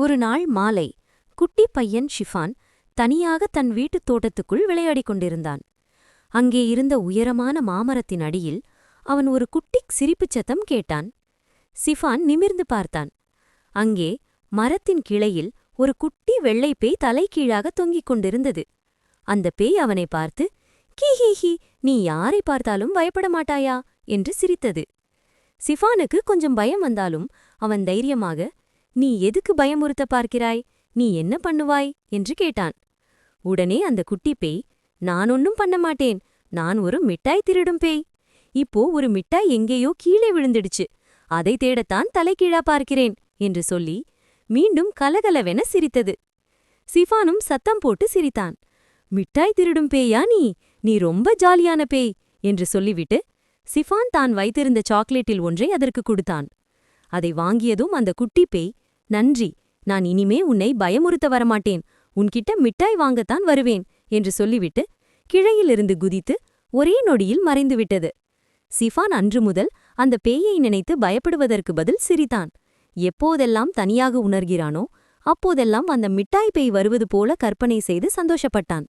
ஒரு நாள் மாலை குட்டிப் பையன் ஷிஃபான் தனியாக தன் வீட்டுத் தோட்டத்துக்குள் விளையாடிக் கொண்டிருந்தான். அங்கே இருந்த உயரமான மாமரத்தின் அடியில் அவன் ஒரு குட்டிக் சிரிப்புச் சத்தம் கேட்டான். சிஃபான் நிமிர்ந்து பார்த்தான். அங்கே மரத்தின் கிளையில் ஒரு குட்டி வெள்ளைப் பேய் தலைகீழாக தொங்கிக் கொண்டிருந்தது. அந்தப் பேய் அவனை பார்த்து, "கீஹீஹி, நீ யாரை பார்த்தாலும் பயப்பட மாட்டாயா?" என்று சிரித்தது. சிஃபானுக்கு கொஞ்சம் பயம் வந்தாலும் அவன் தைரியமாக, "நீ எதுக்கு பயமுறுத்த பார்க்கிறாய்? நீ என்ன பண்ணுவாய்?" என்று கேட்டான். உடனே அந்த குட்டிப் பேய், "நான் ஒன்னும் பண்ண மாட்டேன். நான் ஒரு மிட்டாய் திருடும் பேய். இப்போ ஒரு மிட்டாய் எங்கேயோ கீழே விழுந்துடுச்சு. அதை தேடத்தான் தலைகீழா பார்க்கிறேன்" என்று சொல்லி மீண்டும் கலகலவென சிரித்தது. சிஃபானும் சத்தம் போட்டு சிரித்தான். "மிட்டாய் திருடும் பேயா நீ? நீ ரொம்ப ஜாலியான பேய்" என்று சொல்லிவிட்டு சிஃபான் தான் வைத்திருந்த சாக்லேட்டில் ஒன்றை அதற்கு கொடுத்தான். அதை வாங்கியதும் அந்த குட்டிப் பேய், "நன்றி, நான் இனிமே உன்னை பயமுறுத்த வரமாட்டேன். உன்கிட்ட மிட்டாய் வாங்கத்தான் வருவேன்" என்று சொல்லிவிட்டு கிளையிலிருந்து குதித்து ஒரே நொடியில் மறைந்துவிட்டது. சிஃபான் அன்று முதல் அந்த பேயை நினைத்து பயப்படுவதற்கு பதில் சிரித்தான். எப்போதெல்லாம் தனியாக உணர்கிறானோ அப்போதெல்லாம் அந்த மிட்டாய் பேய் வருவது போல கற்பனை செய்து சந்தோஷப்பட்டான்.